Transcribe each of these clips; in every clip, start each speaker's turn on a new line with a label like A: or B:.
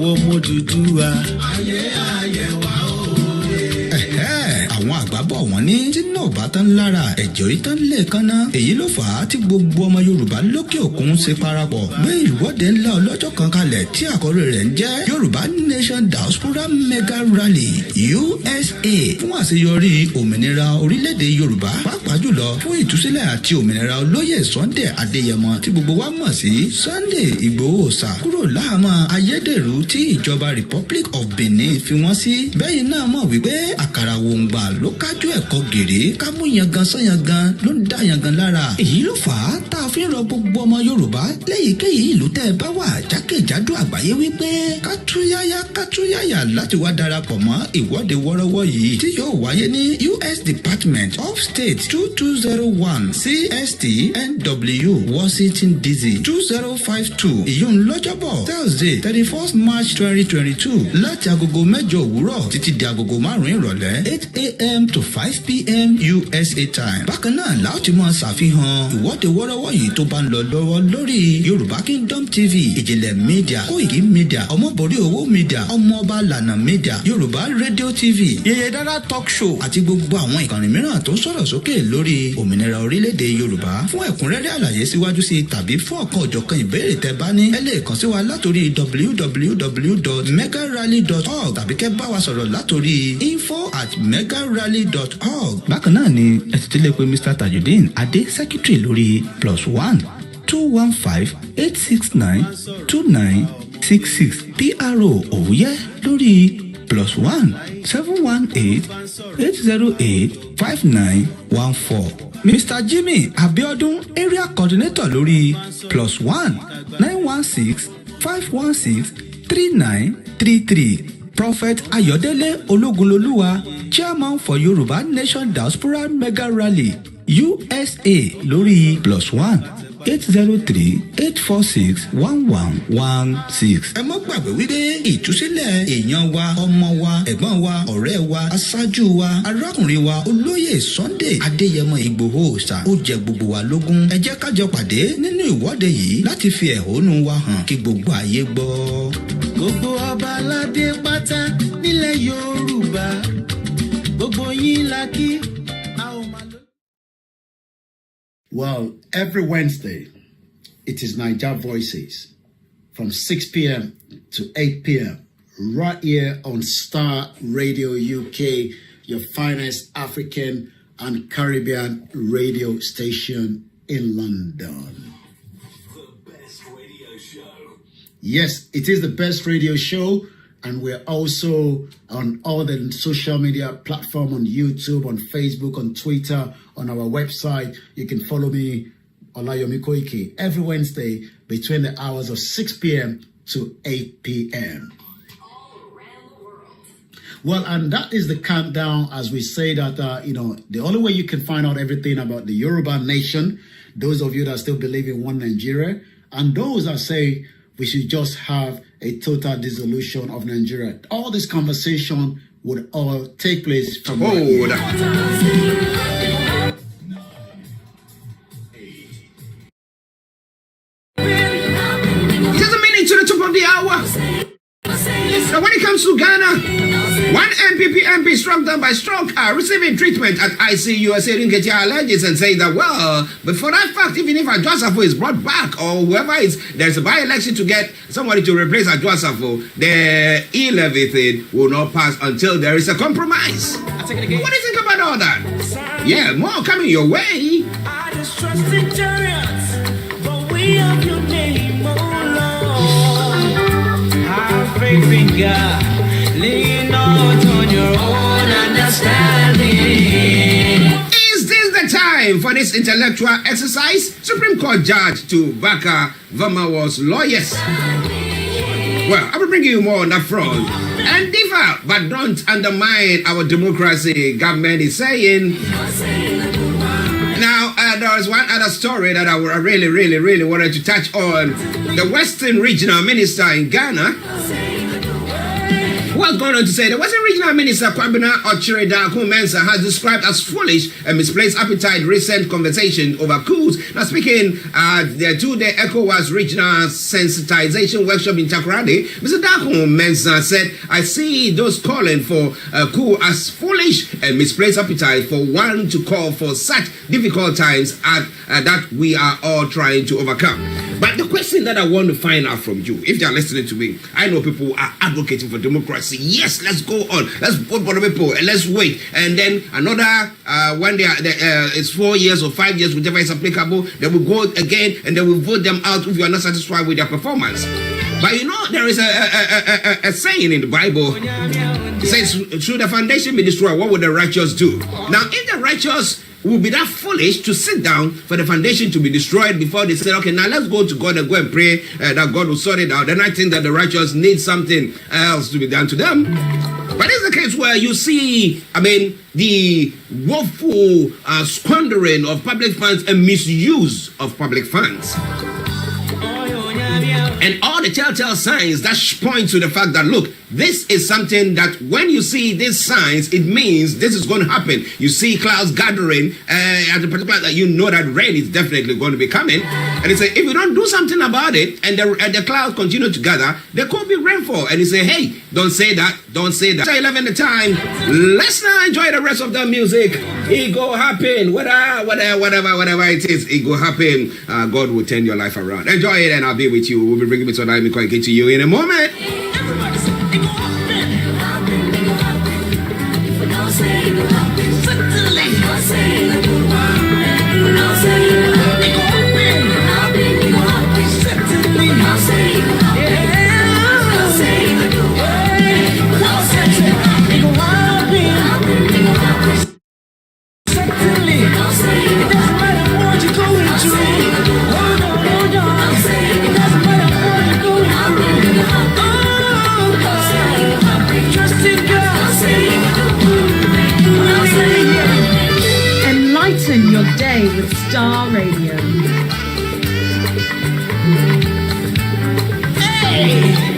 A: àwọn ọmọ Odùduwà.
B: ayé ayé wa o.
C: Àwọn àgbà bọ̀ wọ́n ní tí náà bá tán lára ẹ̀jẹ̀ orí tán lè kánná. Èyí ló fà á tí gbogbo ọmọ Yorùbá lókè òkun ṣe parapọ̀ gbé ìwọ́de ńlá ọlọ́jọ́ kan kalẹ̀ tí àkọ́rí rẹ̀ ń jẹ́ Yorùbá Nation Diaspora Mega Rally USA fún àṣeyọrí òmìnira orílẹ̀-èdè Yorùbá pàápàá jùlọ fún ìtúsílẹ̀ àti òmìnira olóyè Sunday Adéyẹmọ tí gbogbo wa mọ̀ sí Sunday Igboho Òòṣà kúrò láhàámọ́ ayédèrú tí ìjọba Republic of Benin fi wọ́n sí. Bẹ́ẹ̀ náà mọ̀ wípé àkàrà wòǹgbà ló kájú ẹ̀kọ́ gèrè ká mú yangan sányangan ló ń dá yangan lára. Èyí ló fà á tá a fi ń rọ gbogbo ọmọ Yorùbá léyìíkéyìí ìlú tẹ́ ẹ bá wà jákèjádò àgbáyé wípé kátúyáyà láti wá darapọ̀ mọ́ ìwọ́de wọ́rọ́wọ́ yìí tí yóò wáyé ní US Department of State 2201 CST NW Washington DC 2052 ìyún lọ́jọ́bọ̀ Thursday 31st March 2022 láti agogo 8 òwúrọ̀ títí di agogo 5 ìrọ̀lẹ́ 8 a.m. to 5 p.m. USA time. Bákan náà láti máa ṣàfihàn ìwọ́de wọ́rọ́wọ́ yìí tó bá ń lọ lọ́wọ́ lórí Yorùbá Kingdom TV, Ìjìnlẹ̀ Media, Koiki Media, Ọmọborí Owó Media, Ọmọọba Lànà Media, Yorùbá Radio TV, Yèyé Dára Talk Show àti gbogbo àwọn ìkànnì mìíràn tó ń sọ̀rọ̀ sókè lórí òmìnira orílẹ̀-èdè Yorùbá. Fún ẹ̀kúnrẹ́rẹ́ àlàyé síwájú sí tàbí fún ọ̀kan òjọ̀kan ìbéèrè tẹ́ bá ní ẹ lè kàn sí wa látòrí www.megarally.org tàbí kẹ́ bá wa sọ̀rọ̀ látòrí info@megarally.org. Bákan náà ni ẹ ti lè pe Mr. Tajudeen Adé Secretary lórí +1 215 869 2966 PRO Òwúyẹ́ lórí +1 718 808 5914. Mr. Jimmy Abiodun Area Coordinator lórí +1 916 516 3933. Prophet Ayọ̀délé Ológunlolúwa Chairman for Yorùbá Nation Diaspora Mega Rally USA lórí +1 803 846 1116. Ẹ mọ́ gbàgbé wípé ìtúsílẹ̀ èèyàn wa, ọmọ wa, ẹ̀gbọ́n wa, ọ̀rẹ́ wa, aṣáájú wa, arákùnrin wa, olóyè Sunday Adéyẹmọ Ìgbòho Òòṣà ó jẹ gbogbo wa lógún. Ẹ jẹ́ ká jọ pàdé nínú ìwọ́de yìí láti fi ẹ̀hónú wa hàn kí gbogbo ayé gbọ́.
A: Gbogbo ọba aládé pátá nílẹ̀ Yorùbá gbogbo yín la kí.
B: Well, every Wednesday, it is Naija Voices from 6 p.m. to 8 p.m. right here on Starr Radio UK, your finest African and Caribbean radio station in London.
D: The best radio show.
B: Yes, it is the best radio show, and we're also on all the social media platforms, on YouTube, on Facebook, on Twitter, on our website. You can follow me, Olayomi Koiki, every Wednesday between the hours of 6 p.m. to 8 p.m. Well, and that is the countdown as we say that, the only way you can find out everything about the Yoruba nation, those of you that still believe in one Nigeria, and those that say we should just have a total dissolution of Nigeria. All this conversation would all take place from
E: Just a minute to the top of the hour. Now, when it comes to Ghana, one MPP MP struck down by stroke receiving treatment at ICU saying get your allergies and saying that, well, but for that fact, even if Adjosafo is brought back or whoever there's a by-election to get somebody to replace Adjosafo, the e-levy thing will not pass until there is a compromise. What do you think about all that? Yeah, more coming your way.
A: I just trust in chariots, but we have your name, oh Lord. Have faith in God, lean not on your own understanding.
E: Is this the time for this intellectual exercise? Supreme Court Judge to Baka Vamawa's lawyers. Well, I will bring you more on that front. And differ, but don't undermine our democracy, government is saying. Now, there was one other story that I really wanted to touch on. The Western Regional Minister in Ghana What's going on to say? The Western Regional Minister Kwabena Ochireda Kumensa has described as foolish and misplaced appetite recent conversation over coups. Now speaking at the 2-day ECOWAS Regional Sensitization Workshop in Takoradi, Mr. Daku Mensa said, I see those calling for a coup as foolish and misplaced appetite for one to call for such difficult times that we are all trying to overcome. But the question that I want to find out from you, if they are listening to me, I know people are advocating for democracy. Yes, let's go on. Let's vote for the people and let's wait. And then another, when it's 4 years or 5 years, whichever is applicable, they will go again and they will vote them out if you are not satisfied with their performance. But you know, there is a saying in the Bible. It says, should the foundation be destroyed, what would the righteous do? Now, if the righteous will be that foolish to sit down for the foundation to be destroyed before they say, okay, now let's go to God and go and pray that God will sort it out, then I think that the righteous need something else to be done to them. But it's the case where you see, the woeful squandering of public funds and misuse of public funds. And all the telltale signs that point to the fact that, look, this is something that when you see these signs, it means this is going to happen. You see clouds gathering at the particular that you know that rain is definitely going to be coming. And he said, if you don't do something about it and the clouds continue to gather, there could be rainfall. And he said, hey, don't say that. Don't say that. 11 the time. Let's now enjoy the rest of the music. It go happen. Whatever it is, it go happen. God will turn your life around. Enjoy it and I'll be with you. We'll be bringing Mr. Olayomi Koiki to you in a moment.
F: Everybody say, it go happen. It go happen. It go happen. If we don't say it go happen, certainly. If we say it go happen. If we don't say it go happen, it go happen. It go happen. It go happen. Certainly. If we don't say it go happen, if we don't say it go happen, if we don't say it go happen, it go happen. It go happen. Certainly. If we don't say it go happen, it doesn't matter what you're going through. Hold on. It doesn't matter what you're going through. Trust in God.
G: Enlighten your day with Starr Radio.
F: Hey!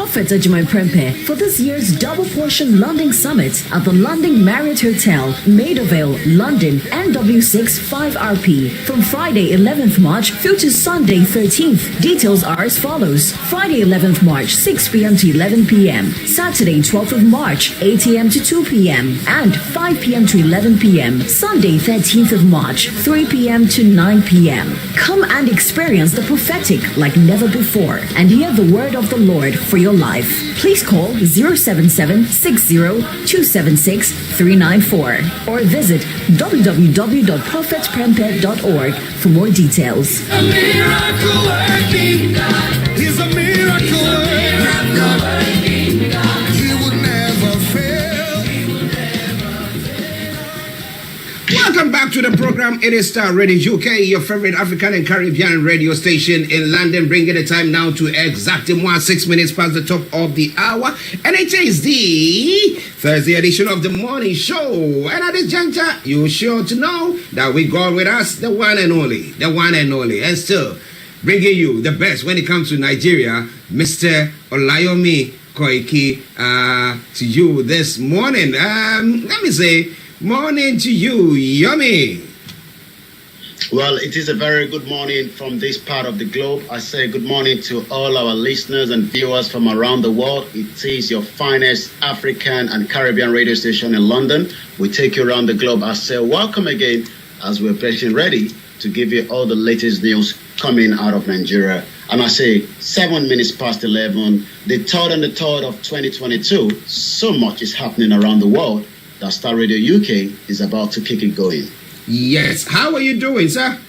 G: Prophet Ajimai Prempe for this year's double portion London Summit at the London Marriott Hotel, Maidavale, London, NW6 5RP from Friday 11th March through to Sunday 13th. Details are as follows. Friday 11th March 6 p.m. to 11 p.m. Saturday 12th of March 8 a.m. to 2 p.m. and 5 p.m. to 11 p.m. Sunday 13th of March 3 p.m. to 9 p.m. Come and experience the prophetic like never before and hear the word of the Lord for your life. Please call 077-60-276-394 or visit www.prophetprempe.org for more details.
F: A miracle working God.
A: He's a miracle working God. He would never fail.
E: Welcome back to the program. It is Starr Radio UK, your favorite African and Caribbean radio station in London, bringing the time now to exactly 6 minutes past the top of the hour. And it is the Thursday edition of the morning show. And at this juncture, you're sure to know that we got with us the one and only, and still bringing you the best when it comes to Nigeria, Mr. Olayomi Koiki, to you this morning. Let me say, morning to you, Yomi.
B: Well, it is a very good morning from this part of the globe. I say good morning to all our listeners and viewers from around the world. It is your finest African and Caribbean radio station in London. We take you around the globe. I say welcome again as we're getting ready to give you all the latest news coming out of Nigeria. And I say 7 minutes past 11, the 3rd and the 3rd of 2022. So much is happening around the world that Starr Radio UK is about to kick it going.
E: Yes. How are you doing, sir?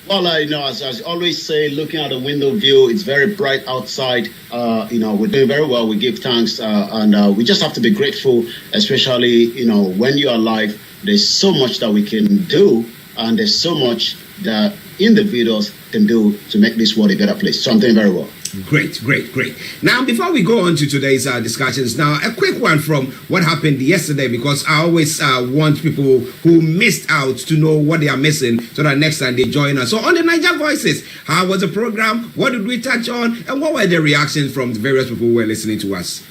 B: Well, as I always say, looking at the window view, it's very bright outside. We're doing very well. We give thanks, and we just have to be grateful, especially, when you're alive. There's so much that we can do, and there's so much that individuals can do to make this world a better place. So I'm doing very well.
E: Great. Now, before we go on to today's discussions, now a quick one from what happened yesterday, because I always want people who missed out to know what they are missing so that next time they join us. So on the Niger Voices, how was the program? What did we touch on? And what were the reactions from the various people who were listening to us?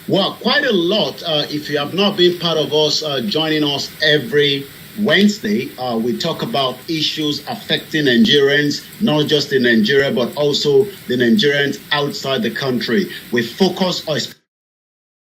B: Well, quite a lot. If you have not been part of us, joining us every Wednesday, we talk about issues affecting Nigerians, not just in Nigeria, but also the Nigerians outside the country. We focus on,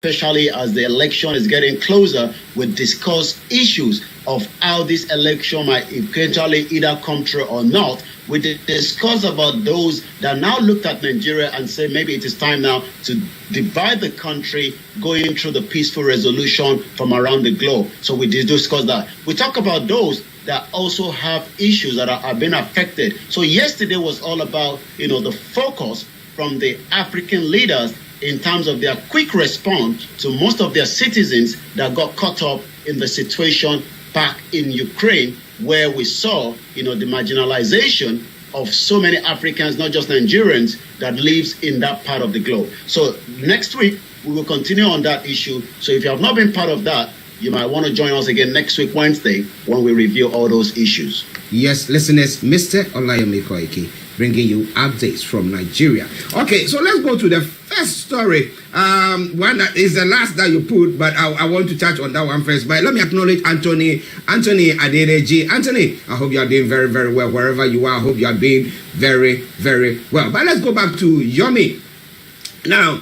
B: especially as the election is getting closer, we discuss issues of how this election might eventually either come true or not. We discuss about those that now looked at Nigeria and say maybe it is time now to divide the country, going through the peaceful resolution from around the globe. So we discuss that. We talk about those that also have issues that are being affected. So yesterday was all about, the focus from the African leaders in terms of their quick response to most of their citizens that got caught up in the situation back in Ukraine, where we saw, the marginalization of so many Africans, not just Nigerians, that lives in that part of the globe. So next week, we will continue on that issue. So if you have not been part of that, you might want to join us again next week, Wednesday, when we review all those issues.
E: Yes, listeners, Mr. Olayomi Koiki, bringing you updates from Nigeria. Okay, so let's go to the first story. One that is the last that you put, but I want to touch on that one first. But let me acknowledge Anthony Adedeji. Anthony, I hope you are doing very, very well wherever you are. I hope you are doing very, very well. But let's go back to Yomi. Now,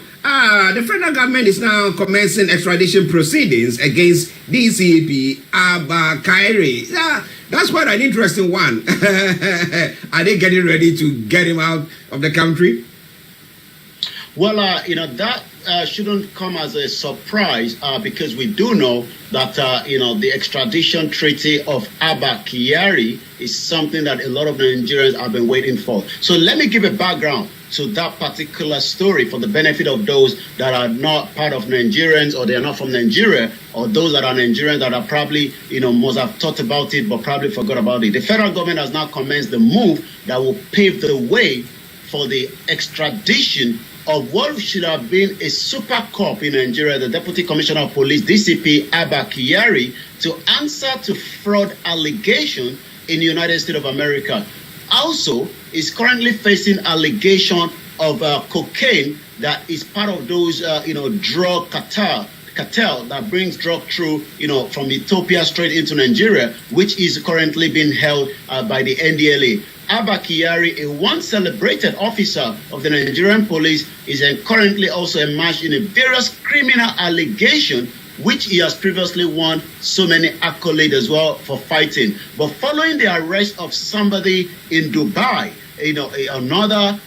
E: the federal government is now commencing extradition proceedings against DCP Abba Kyari. That's quite an interesting one. Are they getting ready to get him out of the country?
B: Well, that shouldn't come as a surprise because we do know that, the extradition treaty of Abba Kyari is something that a lot of Nigerians have been waiting for. So let me give a background to that particular story for the benefit of those that are not part of Nigerians, or they are not from Nigeria, or those that are Nigerians that are probably, must have thought about it but probably forgot about it. The federal government has now commenced the move that will pave the way for the extradition of what should have been a super cop in Nigeria, the Deputy Commissioner of Police, DCP Abba Kyari, to answer to fraud allegation in the United States of America. Also, is currently facing allegation of cocaine that is part of those, drug cartel that brings drug through, from Ethiopia straight into Nigeria, which is currently being held by the NDLA. Abba Kyari, a once celebrated officer of the Nigerian police, is currently also emerged in a various criminal allegations, which he has previously won so many accolades as well for fighting. But following the arrest of somebody in Dubai, another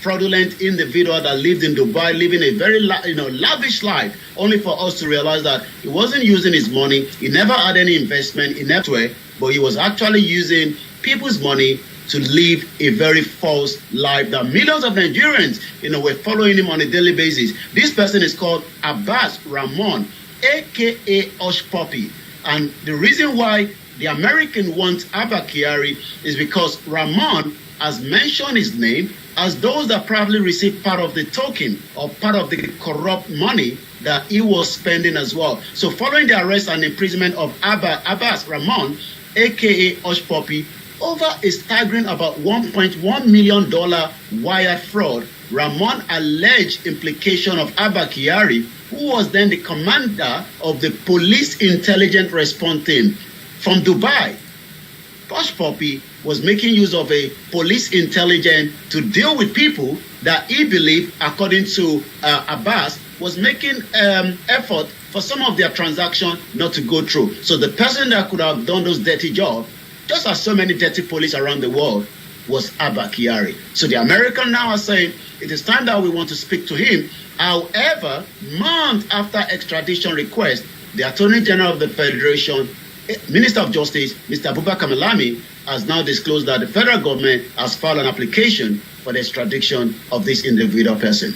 B: fraudulent individual that lived in Dubai, living a very lavish life, only for us to realize that he wasn't using his money, he never had any investment in network, but he was actually using people's money to live a very false life that millions of Nigerians, were following him on a daily basis. This person is called Abbas Ramon, aka Hush Puppy. And the reason why the American wants Abba Kyari is because Ramon has mentioned his name as those that probably received part of the token or part of the corrupt money that he was spending as well. So following the arrest and imprisonment of Abbas Ramon, aka Hush Puppy, over a staggering about $1.1 million wire fraud, Ramon alleged implication of Abba Kyari, who was then the commander of the police intelligence response team from Dubai. Hush Puppy was making use of a police intelligence to deal with people that he believed, according to Abbas, was making effort for some of their transactions not to go through. So the person that could have done those dirty jobs, just as so many dirty police around the world, was Abba Kyari. So the Americans now are saying it is time that we want to speak to him. However, months after extradition request, the Attorney General of the Federation, Minister of Justice, Mr. Abubakar Malami, has now disclosed that the federal government has filed an application for the extradition of this individual person.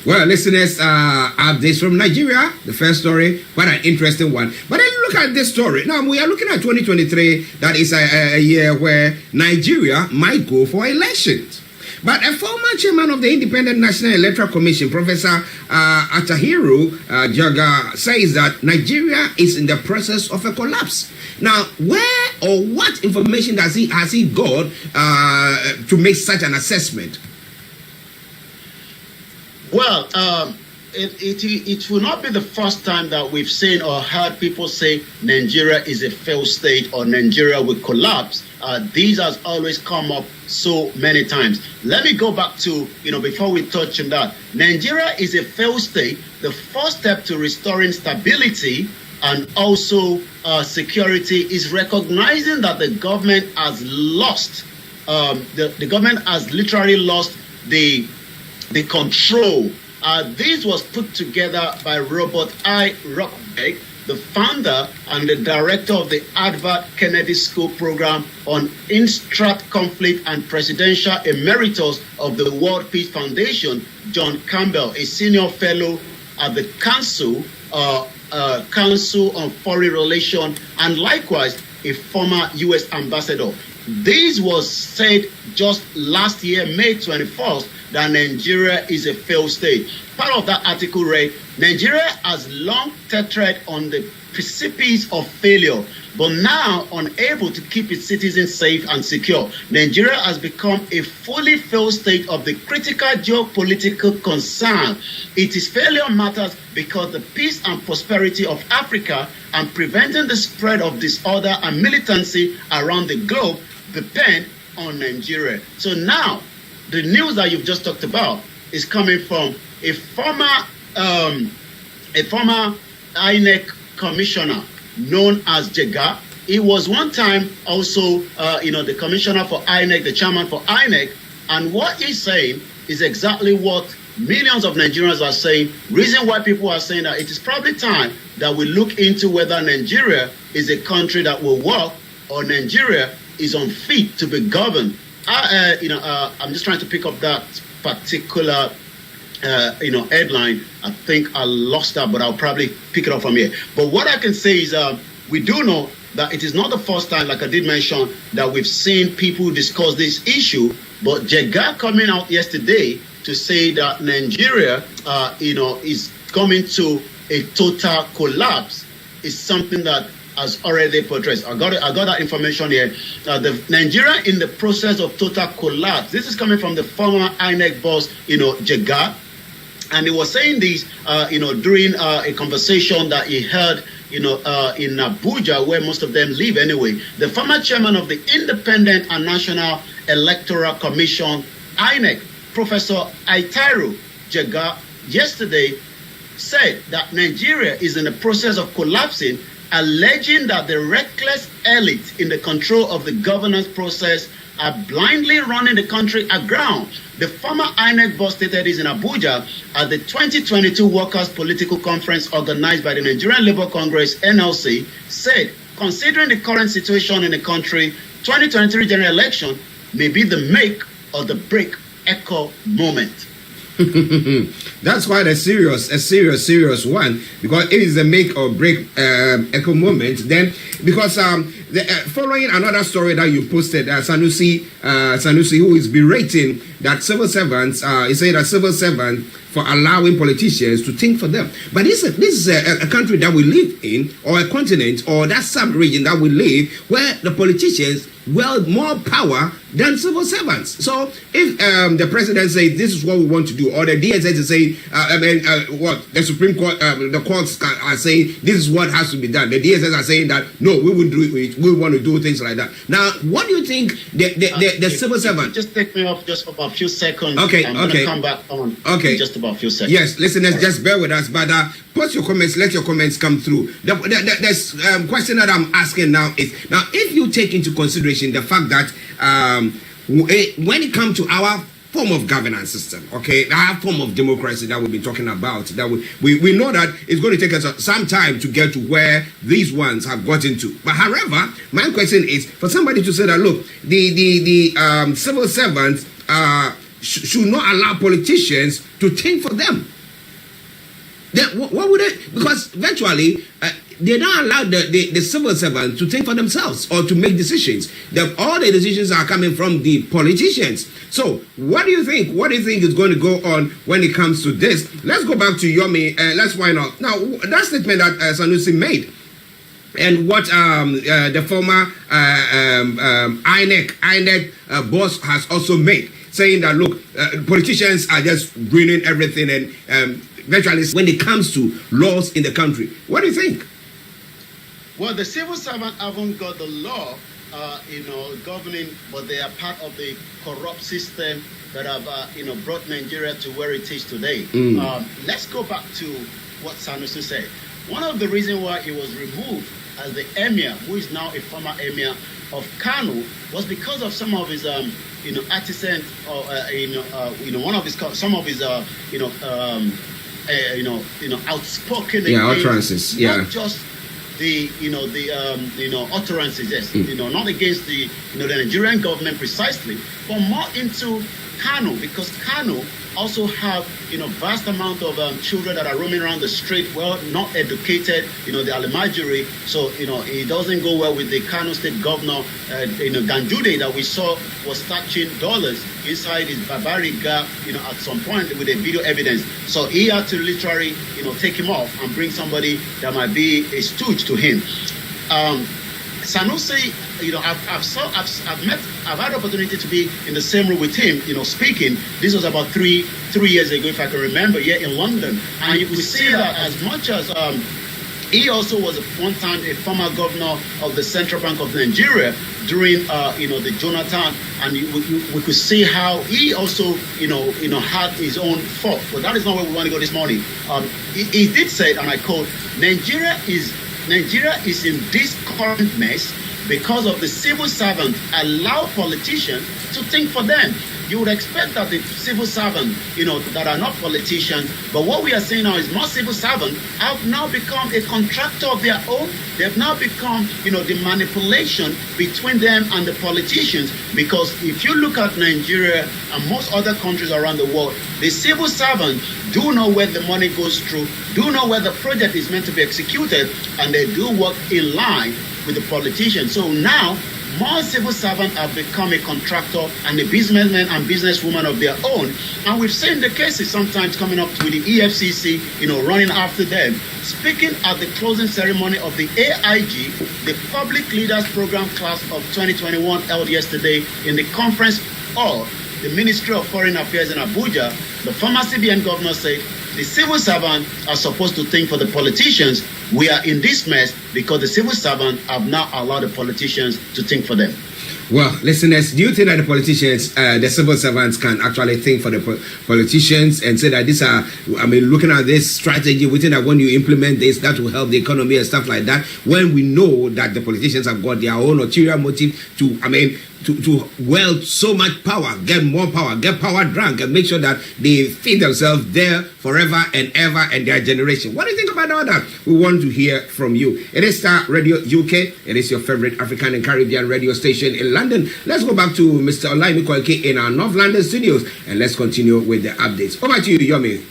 E: Well, listeners, updates from Nigeria. The first story, quite an interesting one. But then look at this story. Now, we are looking at 2023. That is a year where Nigeria might go for elections. But a former chairman of the Independent National Electoral Commission, Professor Atahiru Jaga, says that Nigeria is in the process of a collapse. Now, where or what information has he got to make such an assessment?
B: Well, it will not be the first time that we've seen or heard people say Nigeria is a failed state or Nigeria will collapse. These has always come up so many times. Let me go back to, before we touch on that. Nigeria is a failed state. The first step to restoring stability and also security is recognizing that the government has lost, the government has literally lost the control. This was put together by Robert I. Rockbeck, the founder and the director of the Harvard Kennedy School Program on Instrat Conflict and Presidential Emeritus of the World Peace Foundation, John Campbell, a senior fellow at the Council on Foreign Relations, and likewise a former U.S. ambassador. This was said just last year, May 21st, that Nigeria is a failed state. Part of that article read, Nigeria has long teetered on the precipice of failure, but now unable to keep its citizens safe and secure. Nigeria has become a fully failed state of the critical geopolitical concern. Its failure matters because the peace and prosperity of Africa and preventing the spread of disorder and militancy around the globe depend on Nigeria. So now, the news that you've just talked about is coming from a former INEC commissioner known as Jega. He was one time also, the commissioner for INEC, the chairman for INEC, and what he's saying is exactly what millions of Nigerians are saying. Reason why people are saying that it is probably time that we look into whether Nigeria is a country that will work or Nigeria is unfit to be governed. I'm just trying to pick up that particular, headline. I think I lost that, but I'll probably pick it up from here. But what I can say is we do know that it is not the first time, like I did mention, that we've seen people discuss this issue. But Jega coming out yesterday to say that Nigeria, is coming to a total collapse is something that has already portrayed. I got that information here. The Nigeria in the process of total collapse. This is coming from the former INEC boss, Jega, and he was saying this, during a conversation that he heard, in Abuja, where most of them live anyway. The former chairman of the Independent and National Electoral Commission, INEC, Professor Aitaru Jega, yesterday said that Nigeria is in the process of collapsing, alleging that the reckless elite in the control of the governance process are blindly running the country aground. The former INEC boss stated this in Abuja at the 2022 Workers' Political Conference organized by the Nigerian Labour Congress, NLC, said, considering the current situation in the country, 2023 general election may be the make or the break echo moment.
E: That's quite a serious one, because it is a make or break echo moment. Then, because following another story that you posted, Sanusi, who is berating that civil servants, he said that civil servants for allowing politicians to think for them. But this is a country that we live in, or a continent, or that sub-region that we live, where the politicians wield more power than civil servants. So if the president says this is what we want to do, or the DSS is saying, what the Supreme Court, the courts are saying this is what has to be done, the DSS are saying that no, we will do it, we want to do things like that. Now, what do you think the civil servant?
B: Just take me off just for a few seconds.
E: Okay,
B: I'm
E: okay.
B: gonna come back on.
E: Okay,
B: in just about a few seconds.
E: Yes, listeners, just bear with us. But post your comments. Let your comments come through. The question that I'm asking now is, now if you take into consideration the fact that when it comes to our form of governance system, okay, our form of democracy that we've been talking about, that we know that it's going to take us some time to get to where these ones have gotten to. But however, my question is for somebody to say that, look, the civil servants should not allow politicians to think for them. Then what would it? Because virtually they don't allow the civil servants to think for themselves or to make decisions. All the decisions are coming from the politicians. So what do you think? What do you think is going to go on when it comes to this? Let's go back to Yomi. Let's wind up now. That statement that Sanusi made, and what the former INEC boss has also made, saying that, look, politicians are just ruining everything, and virtually when it comes to laws in the country. What do you think?
B: Well, the civil servant haven't got the law, governing, but they are part of the corrupt system that have, brought Nigeria to where it is today. Let's go back to what Sanusi said. One of the reasons why he was removed as the emir, who is now a former emir of KANU, was because of some of his, artisans, or one of his, some of his, outspoken,
E: utterances,
B: not just the utterances, yes, not against the the Nigerian government precisely, but more into KANU, because KANU also have vast amount of children that are roaming around the street, well, not educated, the Alimajiri. So it doesn't go well with the Kano State Governor, Ganjude, that we saw was touching dollars inside his Babariga, at some point with a video evidence. So he had to literally, take him off and bring somebody that might be a stooge to him. Sanusi, I've had the opportunity to be in the same room with him, speaking. This was about three years ago, if I can remember, here in London. And you could see that as much as he also was at one time a former governor of the Central Bank of Nigeria during, the Jonathan, and we could see how he also, had his own fault. But that is not where we want to go this morning. He did say, and I quote, Nigeria is in this current mess because of the civil servants allow politicians to think for them. You would expect that the civil servants, that are not politicians, but what we are seeing now is most civil servants have now become a contractor of their own. They've now become, the manipulation between them and the politicians. Because if you look at Nigeria and most other countries around the world, the civil servants do know where the money goes through, do know where the project is meant to be executed, and they do work in line with the politicians. So now, more civil servants have become a contractor and a businessman and businesswoman of their own. And we've seen the cases sometimes coming up with the EFCC, running after them. Speaking at the closing ceremony of the AIG, the Public Leaders Program class of 2021 held yesterday in the conference hall, the Ministry of Foreign Affairs in Abuja, the former CBN governor said, the civil servants are supposed to think for the politicians. We are in this mess because the civil servants have now allowed the politicians to think for them.
E: Well, listeners, do you think that the politicians, the civil servants can actually think for the politicians and say that these are, looking at this strategy, we think that when you implement this, that will help the economy and stuff like that, when we know that the politicians have got their own ulterior motive to wield so much power, get more power, get power drunk, and make sure that they feed themselves there forever and ever and their generation. What do you think about all that? We want to hear from you. It is Starr Radio UK. It is your favorite African and Caribbean radio station in London. Let's go back to Mr. Olayomi Koiki in our North London studios and let's continue with the updates. Over to you, Yomi.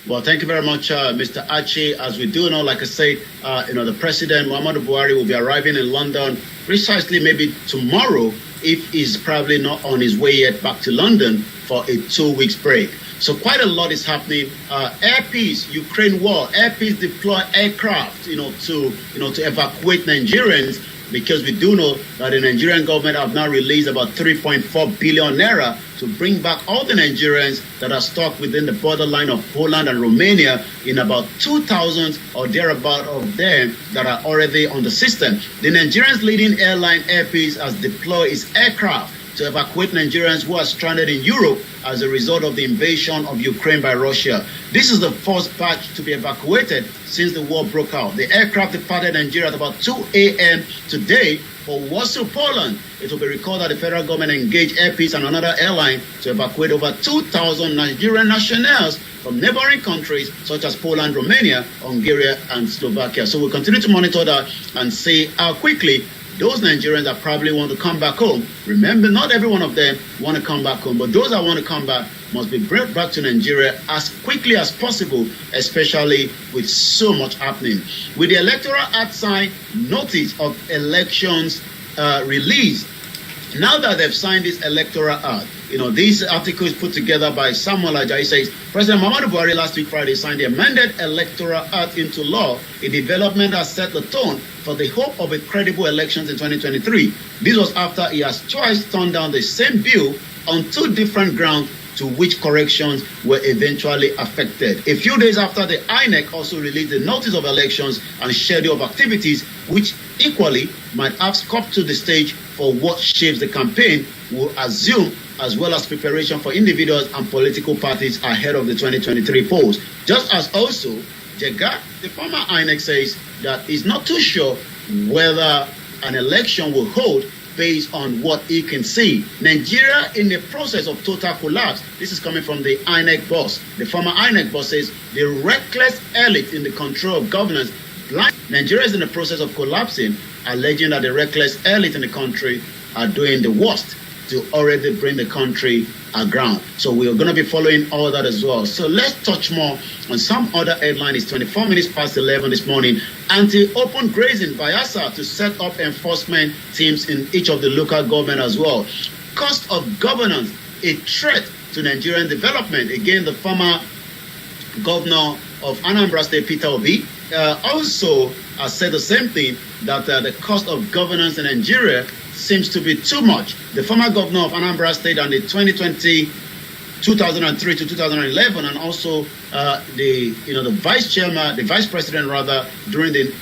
B: Well, thank you very much, Mr. Archie. As we do know, like I said, the President, Muhammadu Buhari, will be arriving in London precisely maybe tomorrow, if he's probably not on his way yet back to London for a 2-week break. So quite a lot is happening. Air Peace, Ukraine war, Air Peace deploy aircraft, to evacuate Nigerians, because we do know that the Nigerian government have now released about 3.4 billion naira to bring back all the Nigerians that are stuck within the borderline of Poland and Romania, in about 2,000 or thereabout of them that are already on the system. The Nigerian's leading airline, Air Peace, has deployed its aircraft to evacuate Nigerians who are stranded in Europe as a result of the invasion of Ukraine by Russia. This is the first batch to be evacuated since the war broke out. The aircraft departed Nigeria at about 2 a.m. today for Warsaw, Poland. It will be recalled that the federal government engaged Air Peace and another airline to evacuate over 2,000 Nigerian nationals from neighboring countries such as Poland, Romania, Hungary, and Slovakia. So we'll continue to monitor that and see how quickly those Nigerians that probably want to come back home. Remember, not every one of them want to come back home, but those that want to come back must be brought back to Nigeria as quickly as possible, especially with so much happening. With the Electoral Act signed, notice of elections released. Now that they've signed this Electoral Act, these articles put together by Samuel Ajayi says, President Muhammadu Buhari last week Friday signed the amended Electoral Act into law. A development has set the tone for the hope of a credible elections in 2023. This was after he has twice turned down the same bill on 2 different grounds, to which corrections were eventually affected. A few days after, the INEC also released the notice of elections and schedule of activities, which equally might have scoped to the stage for what shapes the campaign will assume, as well as preparation for individuals and political parties ahead of the 2023 polls. Just as also, Jega, the former INEC, says that he's not too sure whether an election will hold based on what he can see. Nigeria in the process of total collapse. This is coming from the INEC boss. The former INEC boss says the reckless elite in the control of governance. Nigeria is in the process of collapsing, alleging that the reckless elite in the country are doing the worst to already bring the country aground. So we are going to be following all that as well. So let's touch more on some other headline. It's 24 minutes past 11 this morning. Anti-open grazing Bayelsa to set up enforcement teams in each of the local government as well. Cost of governance, a threat to Nigerian development. Again, the former governor of Anambra State, Peter Obi, also has said the same thing, that the cost of governance in Nigeria seems to be too much. The former governor of Anambra State and the 2003 to 2011, and also the vice president during the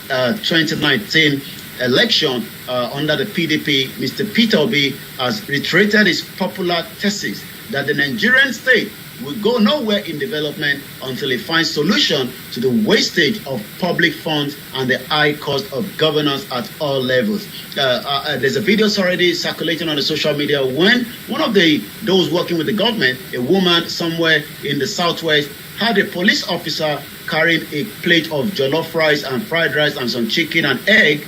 B: 2019 election under the PDP, Mr. Peter Obi has reiterated his popular thesis that the Nigerian state will go nowhere in development until it finds solution to the wastage of public funds and the high cost of governance at all levels. There's a video already circulating on the social media when one of those working with the government, a woman somewhere in the southwest, had a police officer carrying a plate of jollof rice and fried rice and some chicken and egg,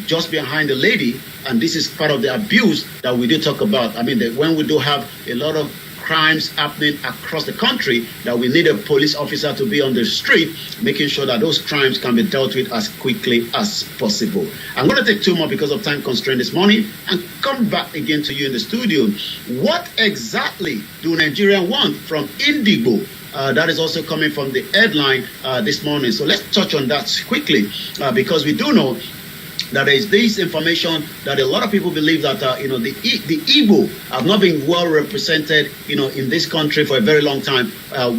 B: just behind the lady. And this is part of the abuse that we do talk about. I mean, when we do have a lot of crimes happening across the country, that we need a police officer to be on the street, making sure that those crimes can be dealt with as quickly as possible. I'm going to take two more because of time constraint this morning and come back again to you in the studio. What exactly do Nigerians want from Igboho? That is also coming from the headline this morning. So let's touch on that quickly because we do know that there is this information that a lot of people believe that the Igbo have not been well represented in this country for a very long time.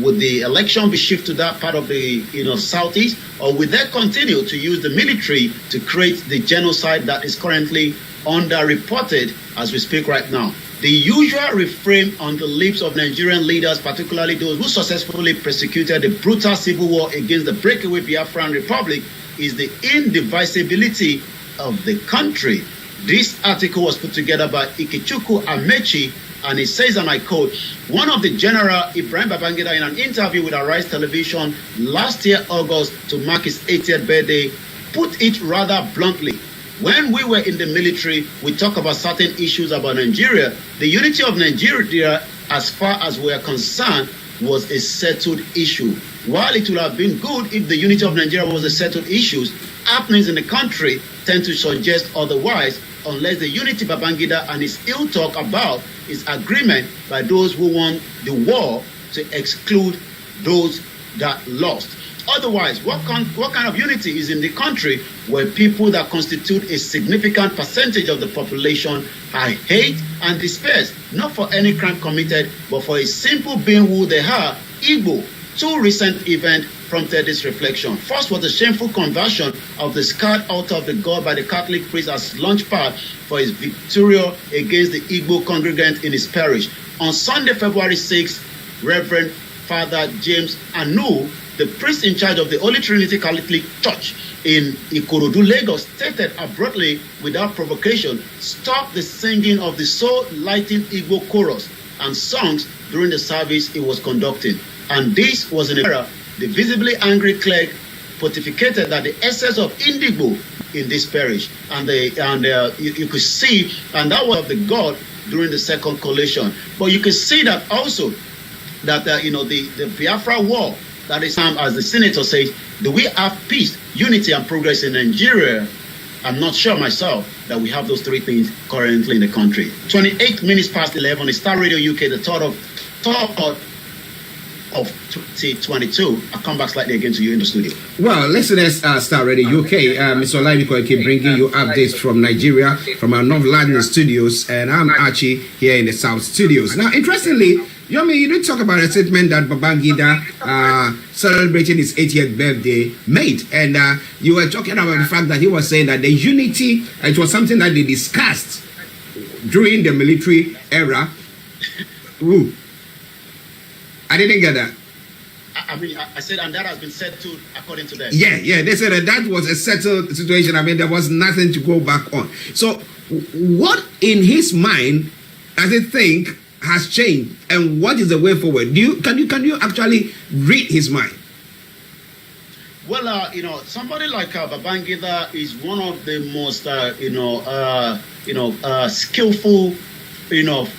B: Would the election be shifted to that part of the southeast, or will they continue to use the military to create the genocide that is currently underreported as we speak right now? The usual refrain on the lips of Nigerian leaders, particularly those who successfully persecuted the brutal civil war against the breakaway Biafran Republic, is the indivisibility of the country. This article was put together by Ikechukwu Amechi, and it says, and I quote, one of the General Ibrahim Babangida in an interview with Arise Television last year, August, to mark his 80th birthday, put it rather bluntly. When we were in the military, we talk about certain issues about Nigeria. The unity of Nigeria, as far as we are concerned, was a settled issue. While it would have been good if the unity of Nigeria was a settled issue, happenings in the country tend to suggest otherwise, unless the unity Babangida and his ill talk about is agreement by those who won the war to exclude those that lost. Otherwise, what kind of unity is in the country where people that constitute a significant percentage of the population are hate and dispersed, not for any crime committed, but for a simple being who they are, Igbo? Two recent events prompted this reflection. First was the shameful conversion of the scarred altar of the god by the Catholic priest as launchpad for his victory against the Igbo congregant in his parish. On Sunday, February 6th, Reverend Father James Anu, the priest in charge of the Holy Trinity Catholic Church in Ikorodu, Lagos, stated abruptly, without provocation, stop the singing of the soul-lighting Igbo chorus and songs during the service he was conducting. And this was an error. The visibly angry clerk pontificated that the essence of Igbo in this parish, and you could see, and that was of the God during the second collation. But you could see that also that the Biafra war, that is, as the senator says, do we have peace, unity, and progress in Nigeria? I'm not sure myself that we have those three things currently in the country. 28 minutes past 11 is Starr Radio UK, the third of 2022. I'll come back slightly again to you in the studio.
E: Well, listeners, Starr Radio UK, Mr. Olayomi Koiki bringing you updates from Nigeria, from our North London studios, and I'm Archie here in the South studios. Now, interestingly, Yomi, you did talk about a statement that Babangida celebrating his 80th birthday made, and you were talking about the fact that he was saying that the unity, it was something that they discussed during the military era. Ooh. I didn't get that.
B: I mean, I said, and that has been settled according to them.
E: Yeah, they said that was a settled situation. I mean, there was nothing to go back on. So, what in his mind does he think has changed, and what is the way forward? Can you actually read his mind?
B: Well, somebody like Babangida is one of the most skillful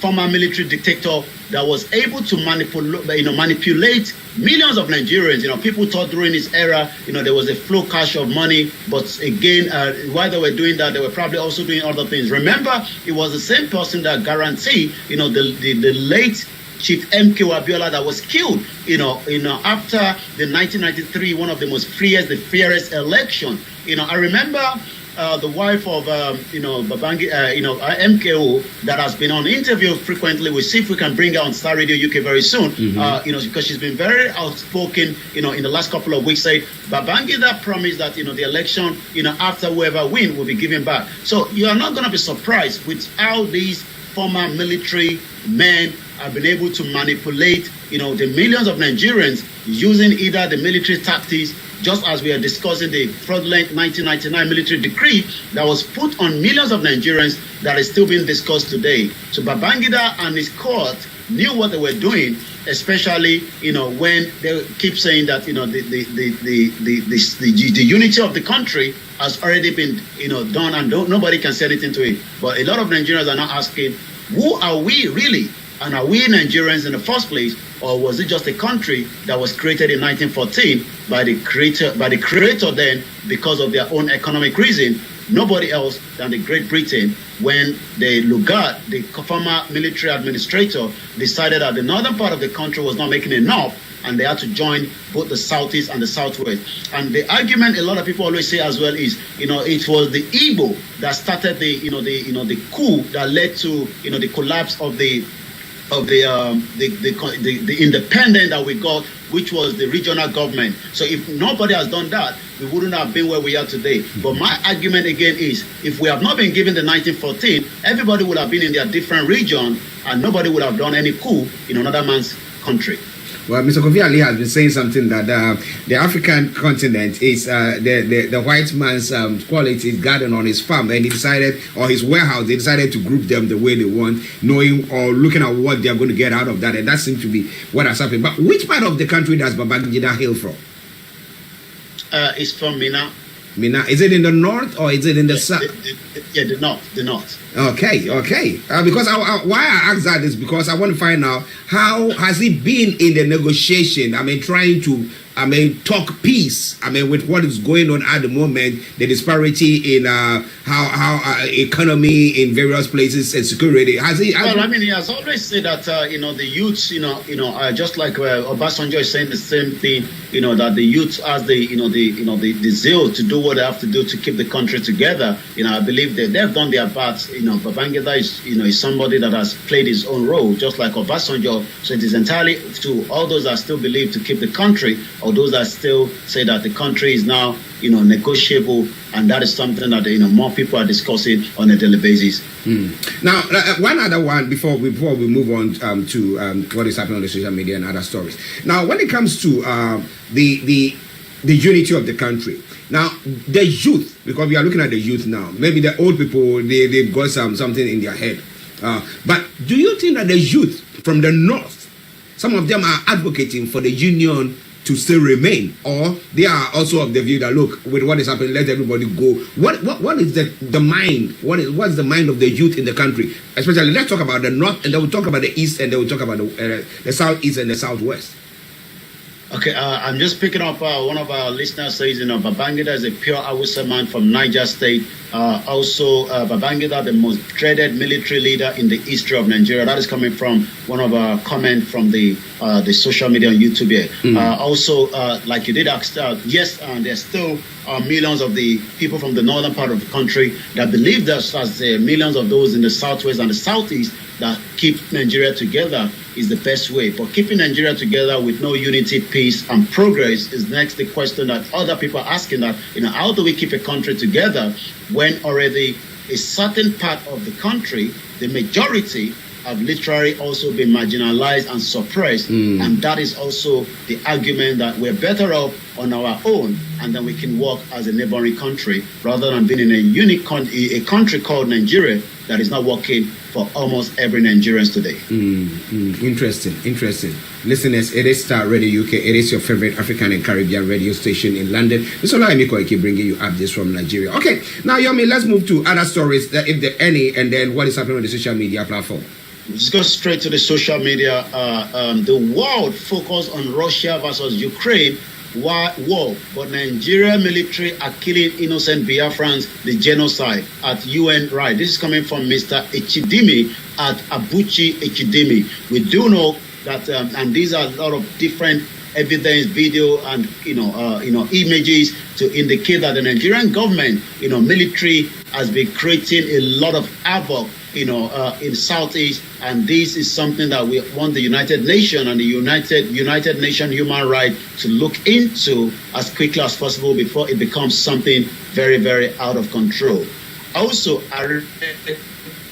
B: former military dictator that was able to manipulate millions of Nigerians. People thought during his era, there was a flow cash of money, but again, while they were doing that, they were probably also doing other things. Remember, it was the same person that guaranteed, the late Chief M.K.O. Abiola that was killed, after the 1993, one of the most fairest election. I remember the wife of Babangida, MKO, that has been on interview frequently. We'll see if we can bring her on Starr Radio UK very soon. Because she's been very outspoken. In the last couple of weeks, said Babangida promised that the election, after whoever win, will be given back. So you are not going to be surprised with how these former military men have been able to manipulate, the millions of Nigerians using either the military tactics, just as we are discussing the fraudulent 1999 military decree that was put on millions of Nigerians that is still being discussed today. So Babangida and his court knew what they were doing, especially when they keep saying that the unity of the country has already been done, and nobody can say anything to it. But a lot of Nigerians are now asking, who are we really And are we Nigerians in the first place, or was it just a country that was created in 1914 by the creator then because of their own economic reason? Nobody else than the Great Britain, when the Lugard, the former military administrator, decided that the northern part of the country was not making enough, and they had to join both the southeast and the southwest. And the argument a lot of people always say as well is, it was the Igbo that started the coup that led to the collapse of the independent that we got, which was the regional government. So if nobody has done that, we wouldn't have been where we are today. But my argument again is, if we have not been given the 1914, everybody would have been in their different region, and nobody would have done any coup in another man's country.
E: Well, Mr. Kofi Ali has been saying something that the African continent is the white man's quality garden on his farm, and he decided, or his warehouse, they decided to group them the way they want, knowing or looking at what they're going to get out of that, and that seems to be what has happened. But which part of the country does Babangida hail from?
B: It's from Mina.
E: Mina, is it in the north or is it in the south?
B: The north.
E: Okay. Because why I ask that is because I want to find out how has he been in the negotiation. Trying to talk peace. With what is going on at the moment, the disparity in how economy in various places and security. He
B: has always said that the youths, just like Obasanjo is saying the same thing. That the youth has the zeal to do what they have to do to keep the country together. I believe that they've done their parts. Babangida is somebody that has played his own role, just like Obasanjo. So it is entirely to all those that still believe to keep the country, or those that still say that the country is now negotiable, and that is something that more people are discussing on a daily basis.
E: Now, one other one before we move on to what is happening on the social media and other stories. Now, when it comes to the unity of the country. Now, the youth, because we are looking at the youth now, maybe the old people, they've got something in their head. But do you think that the youth from the north, some of them are advocating for the union to still remain, or they are also of the view that, look, with what is happening, let everybody go? What is the mind? What's the mind of the youth in the country? Especially, let's talk about the north, and then we'll talk about the east, and then we'll talk about the southeast and the southwest.
B: Okay, I'm just picking up one of our listeners says, Babangida is a pure Hausa man from Niger State. Also, Babangida, the most dreaded military leader in the history of Nigeria. That is coming from one of our comments from the social media on YouTube here. Also, like you did ask, yes, there's still millions of the people from the northern part of the country that believe that as millions of those in the southwest and the southeast that keep Nigeria together is the best way. But keeping Nigeria together with no unity, peace, and progress is next the question that other people are asking, that, how do we keep a country together when already a certain part of the country, the majority, have literally also been marginalized and suppressed. And that is also the argument that we're better off on our own, and then we can work as a neighboring country rather than being in a country called Nigeria that is not working for almost every Nigerian today.
E: Interesting. Listeners, it is Starr Radio UK. It is your favorite African and Caribbean radio station in London. Mr. Olayomi Koiki bringing you updates from Nigeria. Okay, now Yomi, let's move to other stories, if there are any, and then what is happening on the social media platform.
B: Let's go straight to the social media. The world focused on Russia versus Ukraine war, but Nigerian military are killing innocent Biafrans, the genocide at UN right. This is coming from Mr. Echidimi at Abuchi Echidimi. We do know that, and these are a lot of different evidence, video, and images to indicate that the Nigerian government, military has been creating a lot of havoc, in Southeast, and this is something that we want the United Nations and the United Nations Human Rights to look into as quickly as possible before it becomes something very, very out of control. Also,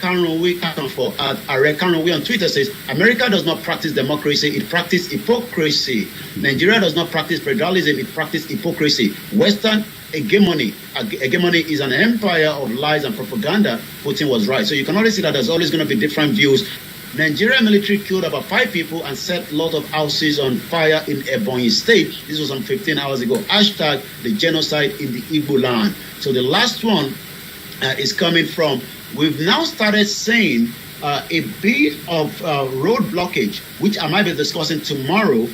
B: KANU on Twitter says, America does not practice democracy, it practices hypocrisy. Nigeria does not practice federalism, it practices hypocrisy. Western hegemony is an empire of lies and propaganda. Putin was right. So you can always see that there's always going to be different views. Nigerian military killed about 5 people and set a lot of houses on fire in Ebonyi State. This was some 15 hours ago. Hashtag the genocide in the Igbo land. So the last one is coming from, we've now started saying a bit of road blockage, which I might be discussing tomorrow,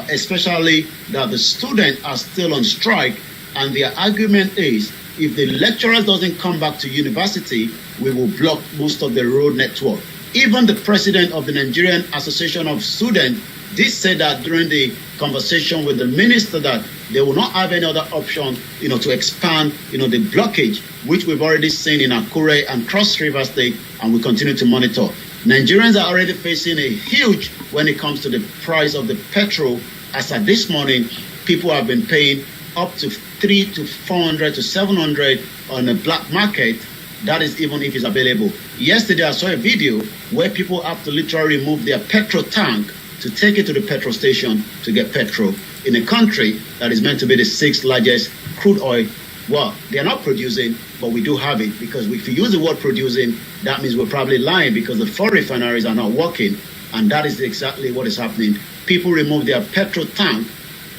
B: especially that the students are still on strike, and their argument is if the lecturers doesn't come back to university, we will block most of the road network. Even the president of the Nigerian Association of Students did say that during the conversation with the minister that they will not have any other option, to expand, the blockage, which we've already seen in Akure and Cross River State, and we continue to monitor. Nigerians are already facing a huge when it comes to the price of the petrol. As at this morning, people have been paying up to 300 to 400 to 700 on the black market. That is even if it's available. Yesterday, I saw a video where people have to literally remove their petrol tank to take it to the petrol station to get petrol in a country that is meant to be the 6th largest crude oil. Well, they are not producing, but we do have it, because if you use the word producing, that means we're probably lying, because the 4 refineries are not working, and that is exactly what is happening. People remove their petrol tank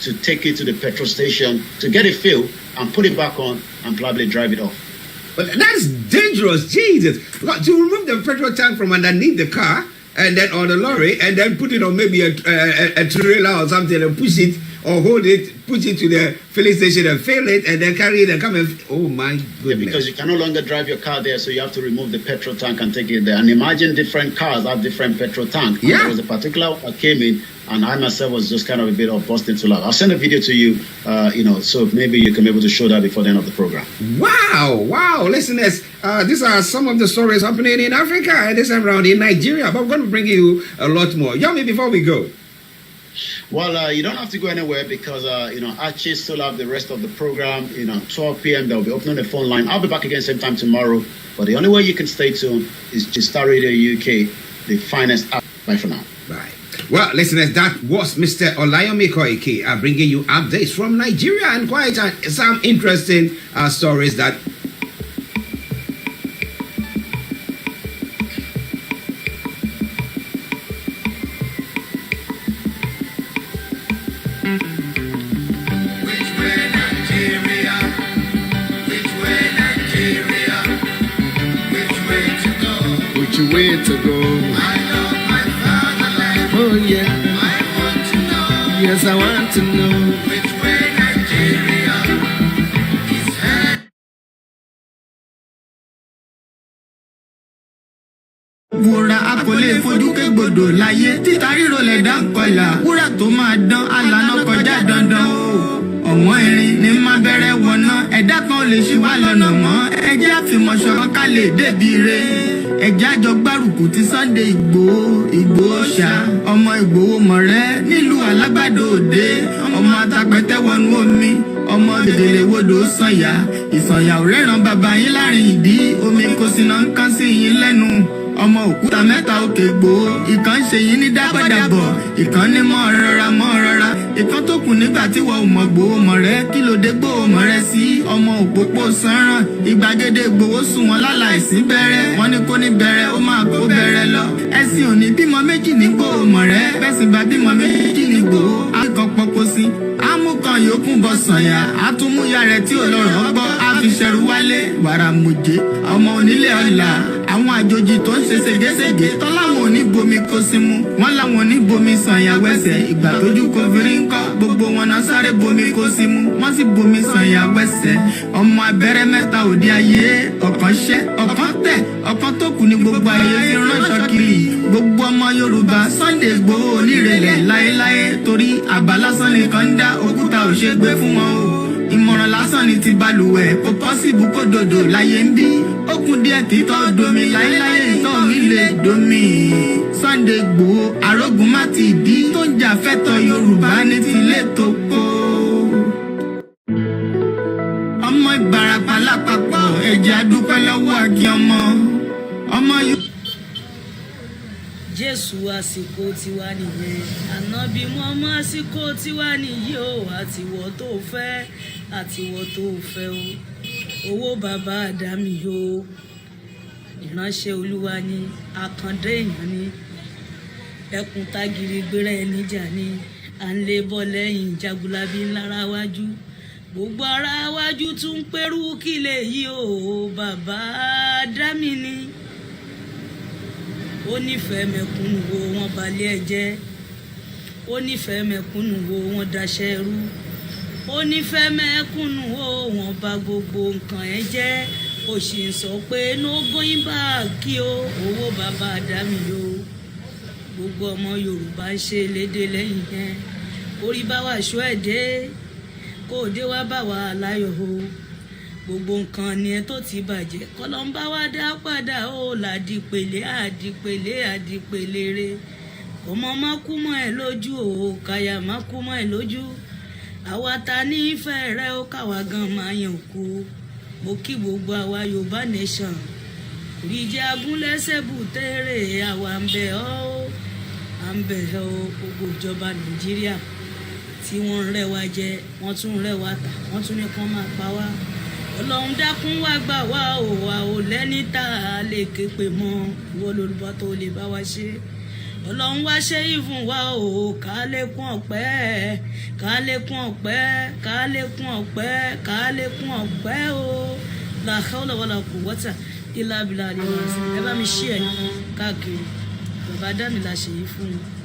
B: to take it to the petrol station to get it filled and put it back on and probably drive it off.
E: But that's dangerous, Jesus. To remove the petrol tank from underneath the car and then on the lorry and then put it on maybe a trailer or something and push it or hold it, push it to the filling station and fill it and then carry it and come and... Oh my goodness.
B: Yeah, because you can no longer drive your car there, so you have to remove the petrol tank and take it there. And imagine different cars have different petrol tanks.
E: Yeah.
B: There was a particular one that came in, and I myself was just kind of a bit of busting to laugh. I'll send a video to you, so maybe you can be able to show that before the end of the program.
E: Wow, listeners, these are some of the stories happening in Africa and this time around in Nigeria, but I'm going to bring you a lot more. Yomi, before we go.
B: Well, you don't have to go anywhere, because, Archie still have the rest of the program. 12 p.m. they'll be opening the phone line. I'll be back again same time tomorrow. But the only way you can stay tuned is to Starr Radio UK, the finest app. Bye for now.
E: Bye. Well, listeners, that was Mr. Olayomi Koiki bringing you updates from Nigeria and quite some interesting stories that...
A: Which way to go? I love my fatherland. Oh yeah. I want to know. Yes, I want to know. Which way Nigeria is headed. Wúrà a kò lè fojú kégbodò láyé, títa ríro lè dá kọlà. Wúrà tó máa dán alànà kọjá dandan o. Ọ̀wọ́n irin ní má bẹ̀rẹ̀ wọ̀nà, ẹ̀dá kan lè ṣì wá lọ́nà mọ́. Ẹ jẹ́ àfìmọ̀ṣọ̀kan ká lè débi re. Ẹ̀já jọ gbárùkù ti Sunday Igboho ṣá. Ọmọ Igboho mọ̀rẹ́ nílùú Alágbàdo Òde. Ọmọ atapẹ̀tẹ̀ wọnú omi. Ọmọ gèdèlè wodò sànyà. Ìsànyà ò rẹ́ràn bàbá yín láàrin ìdí. Omi kò sì náà ń kán sí yín lẹ́nu. Ọmọ òkúta mẹ́ta òkè Ìgbòho, ìkan ṣe yín ní dábọ̀dàbọ̀, ìkan ní mọ́ rọra, ìkan tó kù nígbà tí wọ́n ò mọ̀ Ìgbòho mọ̀ rẹ́, kí ló dé Ìgbòho mọ̀ rẹ́ sí ọmọ òpópó sanran, ìgbàgede Ìgbòho sùn wọn láláìsí bẹ̀rẹ̀, wọ́n ní kó ní bẹ̀rẹ̀ ó máa kó bẹ̀rẹ̀ lọ, ẹ̀sìn òní bímọ méjì ní Ìgbòho mọ̀ rẹ́, bẹ́sìn bá bímọ méjì ní Ìgbòho, akíkan pọpọ sí, amúkan yòókù bọ̀ sànyà, àtúmúyà rẹ̀ tí ò lọ́rọ̀ gbọ́, àfiṣẹ́rù wálé, wàrà mòjé, ọmọ onílé ọ̀la, àwọn àjòjì tó ń ṣe ségesège tọ́láwọn ò ní bomi kó sí mu wọ́n láwọn ò ní bomi sànyà wẹ́sẹ̀ ìgbà tójú kò fi rí ńkọ́ gbogbo wọn náà sáré bomi kó sí mu wọ́n sì bomi sànyà wẹ́sẹ̀ ọmọ abẹ́rẹ́ mẹ́ta òde ayé ọ̀kan ṣẹ́ ọ̀kan tẹ̀ ọ̀kan tó kù ní gbogbo ayé fi ránṣọ kiri gbogbo ọmọ Yorùbá Sunday Igboho onírèlẹ̀ láéláé torí àbá lásán nìkan ń dá òkúta ò ṣe gbé fún wọn o ìmọ̀ràn lásán ni ti balùwẹ̀ kò pọ́sibú kó dòdò láyé ń bí ó kún díẹ̀ títọ́ domi láéláé ìtọ́ mi lè domi Sunday Igboho arógun má ti dí tó ń jà fẹ́tọ̀ Yorùbá ní tilé tó kó. ọmọ Ìbàràpá lápapọ̀ ẹ̀jẹ̀ adúpẹ́ lọ́wọ́ àkí ọmọ yóò.
H: Jésù àsìkò tiwa nìyẹn ànábì mọ́mọ́ àsìkò tiwa nìyí o àtiwọ́ tó fẹ́ o owó bàbá àdámì o ìránṣẹ́ Olúwa ni àkàndé èèyàn ni ẹkùn tágìrì gbéra ẹni jà ni à ń lé bọ́ lẹ́yìn jagunlabi ńlára wájú gbogbo ara wájú tún ń pẹ́rù kílẹ̀ yìí o bàbá àdámì ni. ó nífẹ̀ẹ́ mẹ̀kúnnù wo wọn balẹ̀ ẹ jẹ́ ó nífẹ̀ẹ́ mẹ̀kúnnù wo wọn daṣẹ́ rú ó nífẹ̀ẹ́ mẹ̀kúnnù wo wọn bà gbogbo nǹkan ẹ jẹ́ ó sì ń sọ pé no going back kí o owó bàbá àdámì o gbogbo ọmọ Yorùbá ń ṣe lédè lẹ́yìn yẹn orí bá wà ṣó ẹ̀ dé kó o dé wá bá wa láyọ̀ o gbogbo nǹkan ni ẹ tó ti bàjẹ́ kọlọ́mbà wá dá padà ó làdìpèlé àdìpèlé re ọmọ má kú mọ́ ẹ lójú o káyà má kú mọ́ ẹ lójú àwa ta ní ìfẹ́ rẹ ó káwa gan máa yàn kú mo kí gbogbo àwa Yorùbá nation oríjẹ agúnlẹ́sẹ̀ bùtẹ́rẹ̀ àwa ń bẹ̀ ọ́ gbogbo ìjọba Nàìjíríà tí wọ́n ń rẹ́ wa jẹ wọ́n tún ń rẹ́ wa tà wọ́n tún ní kán máa pa wá Ọlọ́run dákun wá gbà wá o wa ò lẹ́ni tá a lè ké pè mọ́ ìwọ lolùbọ́ tó lè bá wa ṣe Ọlọ́run wá ṣe ìfún wa o ká lékún ọpẹ́ o la hawla wala quwwata illa billah ẹ bá mi ṣí ẹ káàkiri bàbá dá mi la ṣe yìí fún un.